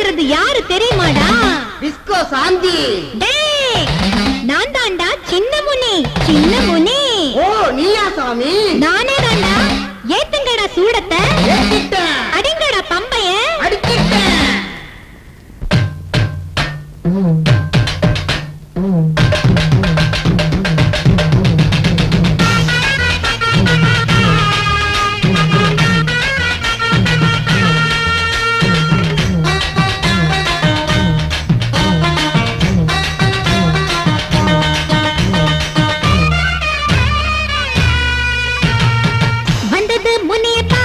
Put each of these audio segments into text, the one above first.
இருக்கிறது யாரு தெரியுமாடா? டிஸ்கோ சாந்தி. டேய், நான் தாண்டா சின்ன முனி. சின்ன முனி. ஓ நீயா சாமி? நானே தாண்டா. ஏத்துங்கடா சூடத்தை. ஏத்திட்டேன். அடிங்கடா பம்பைய. அடிச்சிட்டேன். வந்தது முனியப்பா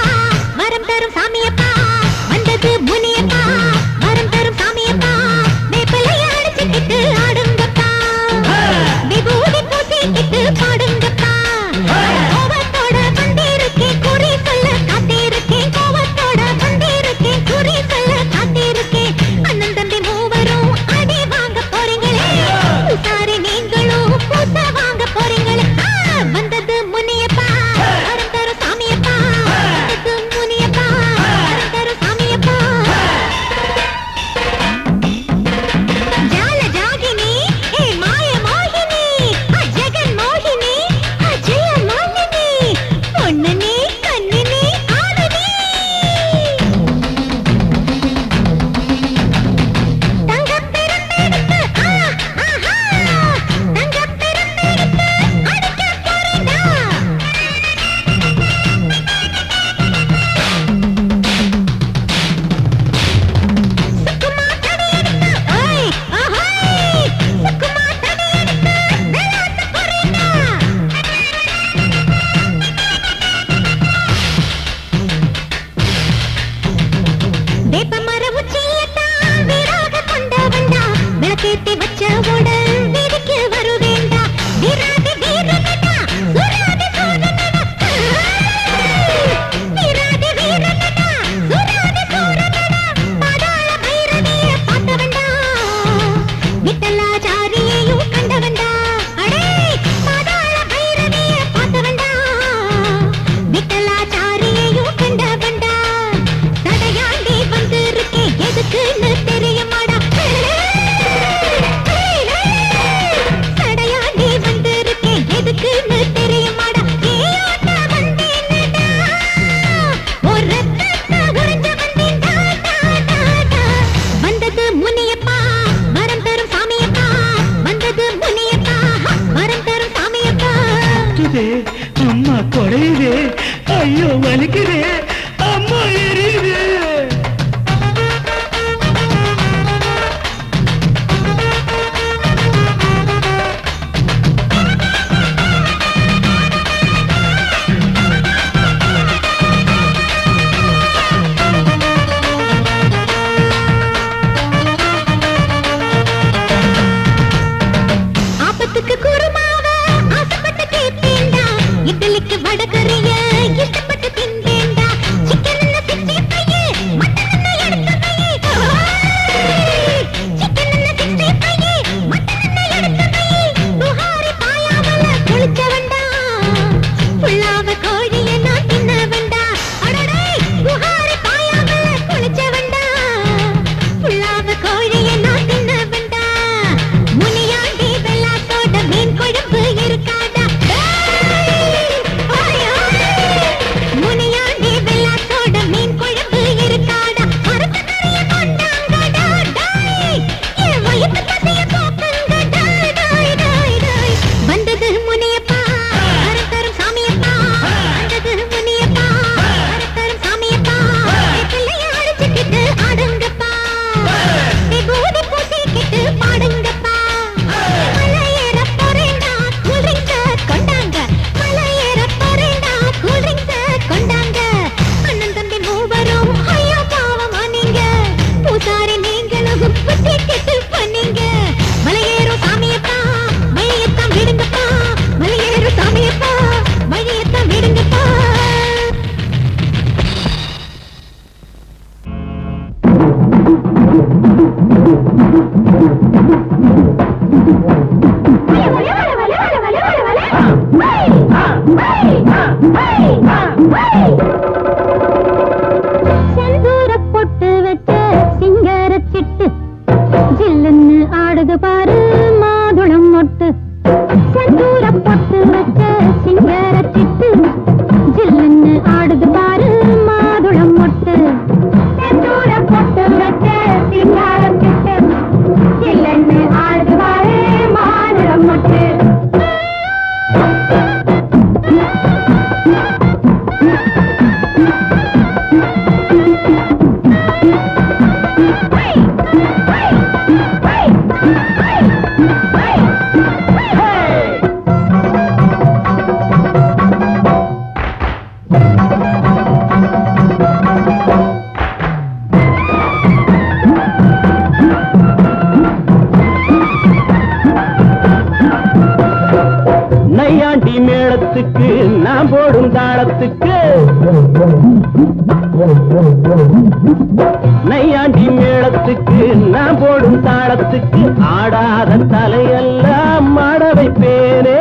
நையாண்டி மேளத்துக்கு நான் போடும் தாளத்துக்கு ஆடாத தலையெல்லாம் மாட வைப்பேனே.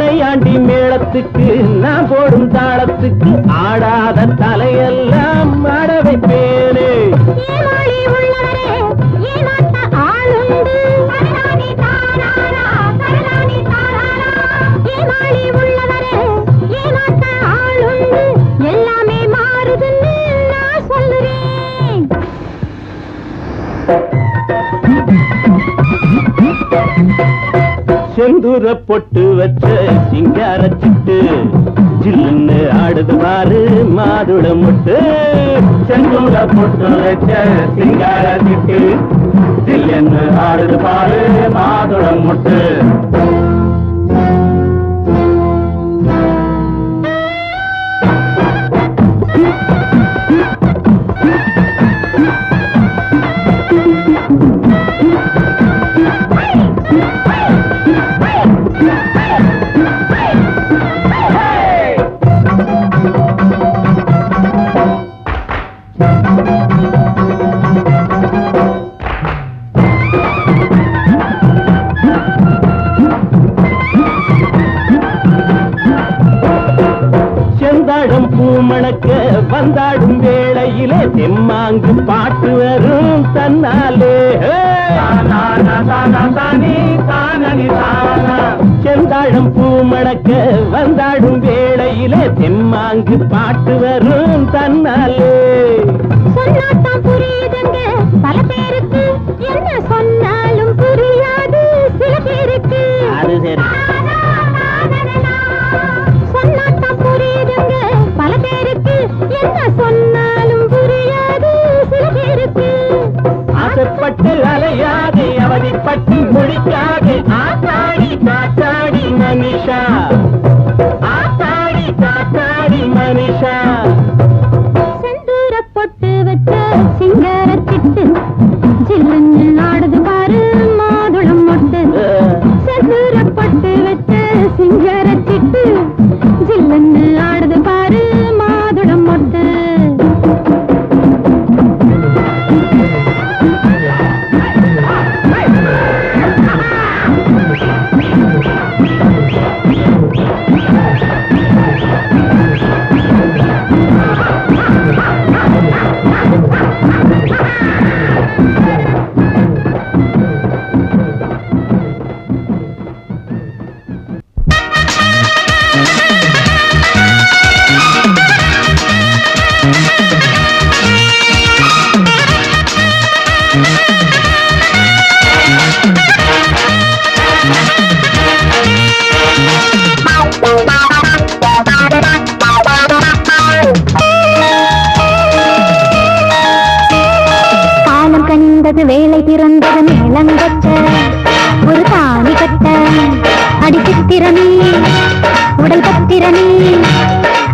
நையாண்டி மேளத்துக்கு நான் போடும் தாளத்துக்கு ஆடாத தலையெல்லாம் மாட வைப்பேனே. செந்தூர பொட்டு வச்ச சிங்கார சிட்டு ஜில்லுன்னு ஆடுது பாரு மாதுள முட்டு. செந்தூர பொட்டு வச்ச சிங்கார சிட்டு ஜில்லுன்னு ஆடுது பாரு மாதுள முட்டு. செந்தாழம் பூமணக்க வந்தாடும் வேளையிலே தெம்மாங்கு பாட்டு வரும் தன்னாலே. செந்தாழம் பூமணக்க வந்தாடும் வேளையிலே தெம்மாங்கு பாட்டு வரும் தன்னாலே. சொன்னாத்தான் புரியுதுங்க பல பேருக்கு, என்ன சொன்னாலும் புரியாது சில பேருக்கு. அது சரி. சொன்னாத்தான் புரியுதுங்க பல பேருக்கு, என்ன சொன்னாலும் புரியாது சில பேருக்கு. ஆசைப்பட்டு அலையாது அவதிப்பட்டு முடிக்காது ஆத்தாடி காத்தாடி மனிஷா. ஆத்தாடி காத்தாடி மனிஷா. செந்தூர பொட்டு வச்ச சிங்கார சிட்டு ஜில்லுன்னு ஆடுது பாரு மாதுளம் மொட்டு. செந்தூர பொட்டு வச்ச சிங்கார சிட்டு ஜில்லுன்னு ஆடுது பாரு மாதுளம் மொட்டு. காலம் கனிந்தது வேலை பிறந்தது மேலங்கட்ட ஒரு தாலி கட்ட அடித்திறனே உடல் பத்திரமே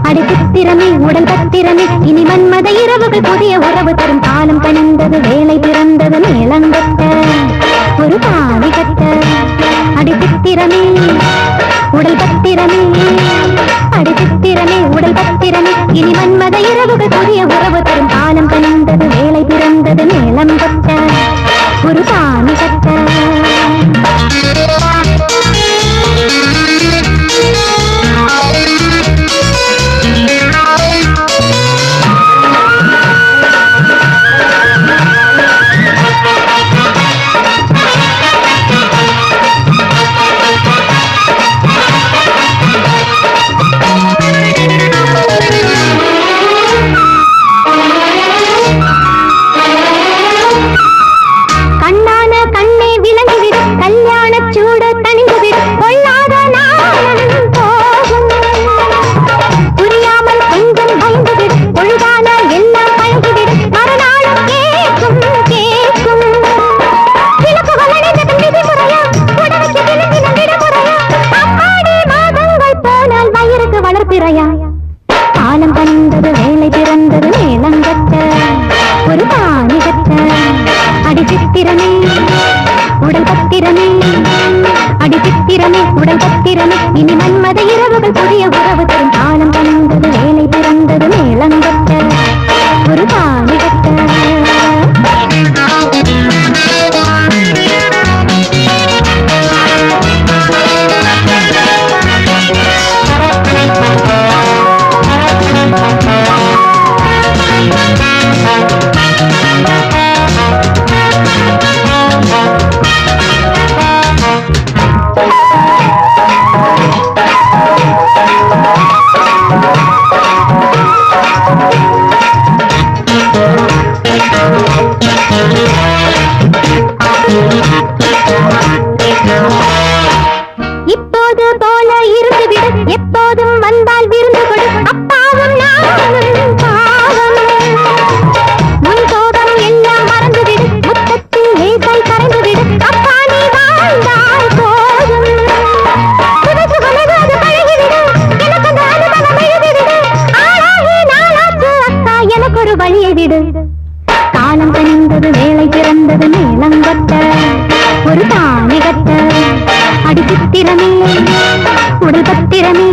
அடித்திறமே உடல் பத்திரமே இனி மன்மத இரவுகள் புதிய உறவு தரும். காலம் கனிந்தது வேலை பிறந்தது மேலங்கட்ட ஒரு தாலி கட்ட அடித்திறமே உடல் பத்திரமே அடித்திறமே உடல் பத்திரமே இனி மன்மத இரவுகள் புதிய உறவு தரும். காலம் கனிந்தது வேலை பிறந்தது மேலம் கட்ட ஒரு தாலி கட்ட. காலம் கண்டது வேலை பிறந்தது மேலங்கட்ட ஒரு தாலி கட்ட அடித்திறமே உடல் பத்திரமே அடித்திறமே பத்திரமே உடல் பத்திரமே இனி மன்மத இரவுகள் புதிய உறவு தரும் காலம் கலந்தது வேலை பிறந்தது மேளங்கட்ட ஒரு தாலி கட்ட இப்போது போல இருந்துவிடு எப்போதும் வந்தால் விருந்து கொடு அப்பாவும் நானும் பாவம் முன் கோபம் எல்லாம் மறந்துவிடு முத்தத்தில் லேசாய் கரைந்துவிடு அப்பா நீ வாழ்ந்தால் போதும் புது சுகமகாது பழகிவிடு எனக்கு அந்த அனுபவம் எழுதிவிடு ஆளாகி நாளாச்சு அக்கா எனக்கு ஒரு வழியை விடு காலம் கனிந்தது வேலை பிறந்தது மேளங்கட்ட ஒரு தாலி கட்ட அடி சித்திரமே உடல் பத்திரமே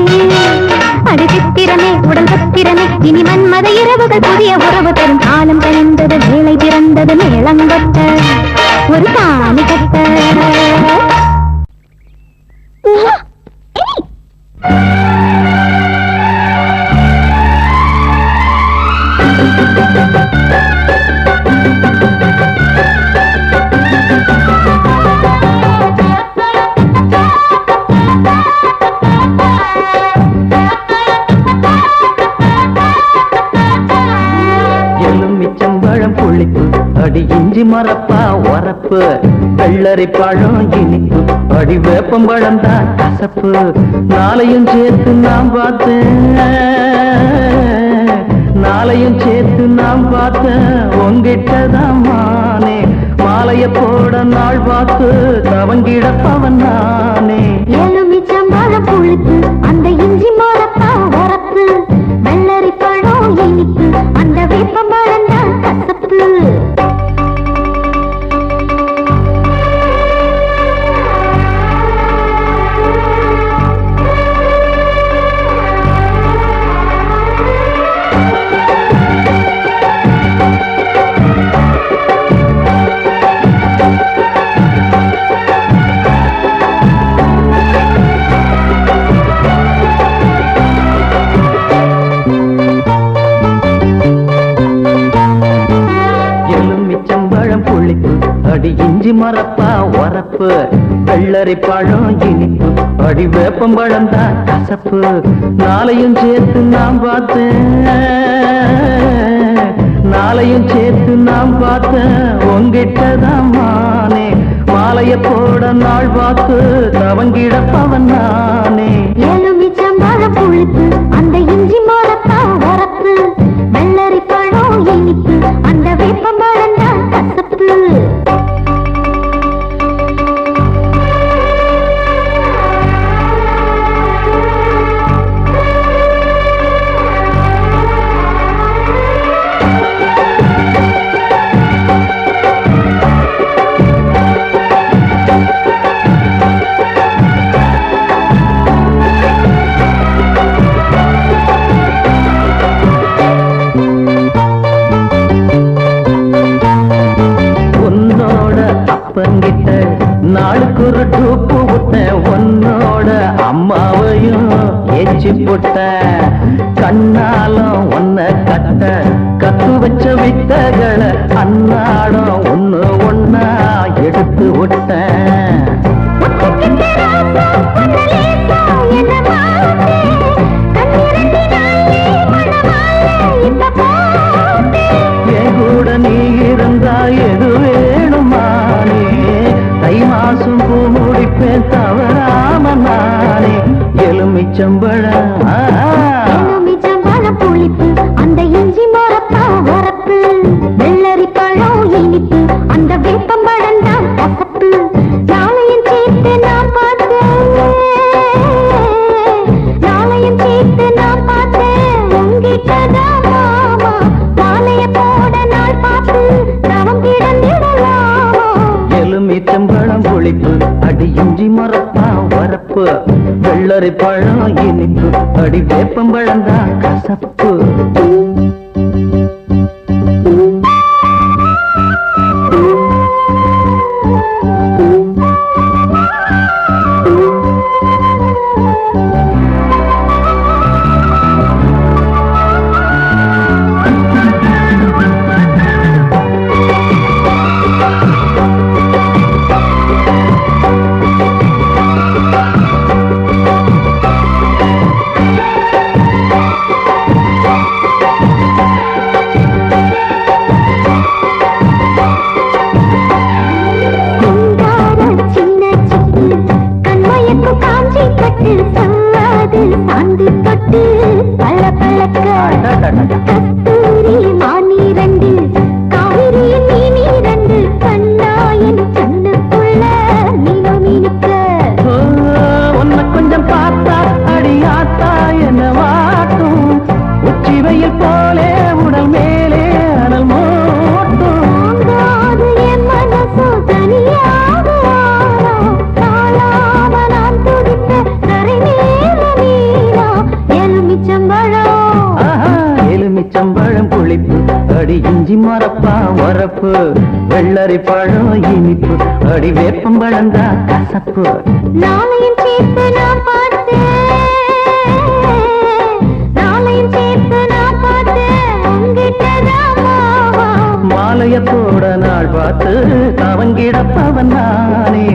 அடி சித்திரமே உடல் பத்திரமே இனி மன்மத இரவுகள் புதிய உறவு தரும் காலம் கனிந்தது வேலை பிறந்தது மேளங்கட்ட ஒரு தாலி கட்ட எலுமிச்சம்பழம் புளிப்பு அடி இஞ்சி மரப்பா உரப்பு வெள்ளரி பழம் இனிப்பு அடி வேப்பம்பழம் தான் கசப்பு நாளையும் சேர்த்து நாம் பார்த்தேன் நாளையும் சேர்த்து நாம் பார்த்தேன் உங்கிட்டதான் மானே மாலைய போட நாள் பார்த்து தவங்கிடப்பவன் நானே எலுமிச்சம்பழம் புளிப்பு அந்த இஞ்சி மரப்பா உரப்பு வெள்ளரி பழம் இனிப்பு அந்த வேப்பம்பழம் தான் கசப்பு அடி இஞ்சி மரப்பா உரப்பு வெள்ளரி பழம் இனிப்பு அடி வேப்பம்பழம் தான் கசப்பு நாளையும் சேர்த்து நாம் பார்த்தேன் நாளையும் சேர்த்து நாம் பார்த்தேன் உங்கிட்டதான் மானே மாலைய போட நாள் பார்த்து தவங்கிடப்பவன் நானே எலுமிச்சம்பழம் புளிப்பு அந்த இஞ்சி மரப்பா உரப்பு வெள்ளரி பழம் இனிப்பு அந்த வேப்பம்பழம் தான் கசப்பு நாளுக்கு ஒரு டூப்பு விட்ட உன்னோட அம்மாவையும் ஏச்சி போட்ட கண்ணாலும் ஒன்ன கட்ட கத்து வச்ச வித்தகளை அன்னாடம் ஒண்ணு ஒன்னா எடுத்து விட்டேன் என் கூட நீ இருந்தா எது வேணுமானே தை மாசம் பூ முடிப்பேன் தவறாம நானே எலுமிச்சம்பழம் புளிப்பு அந்த இஞ்சி மரப்பா உரப்பு வெள்ளரி பழம் இனிப்பு அந்த வேப்பம்பழம் தான் கசப்பு நாளையும் சேர்த்து நான் பார்த்தேன் நாளையும் சேர்த்து நான் பார்த்தேன் உங்கிட்டதான் மாமா மாலைய போட நாள் பார்த்து தவம் கிடந்திடலாமா எலுமிச்சம்பழம் புளிப்பு அடி இஞ்சி மரப்பா உரப்பு வெள்ளரி பழம் இனிப்பு அடி வேப்பம்பழம் தான் கசப்பு சாந்து தொட்டு பல பழக்க கஸ்தூரி மாநீரண்டு காவிரியின் நீரண்டு கண்ணாயின் கண்ணுக்குள்ள நீலோ மீனுக்க உன்னை கொஞ்சம் பார்த்தா அடியாத்தா என்ன வாட்டும் உச்சி வெயில் போலே உடல் மேலே அனல் மூட்டும் என் மனசோ தனியாக நாளாக நான் துடித்த கரை நேர நீரா எலுமிச்சம்பழம் எலுமிச்சம்பழம் புளிப்பு அடி இஞ்சி மரப்பா வரப்பு வெள்ளரி பழம் இனிப்பு அடி வேப்பம்பழம் தான் கசப்பு நாளையும் சேர்த்து நான் பார்த்தேன் நாளையும் சேர்த்து நான் பார்த்தேன் உங்கிட்டதான் மாலையத்தோட நாள் பார்த்து அவங்கிடப்பவன் நானே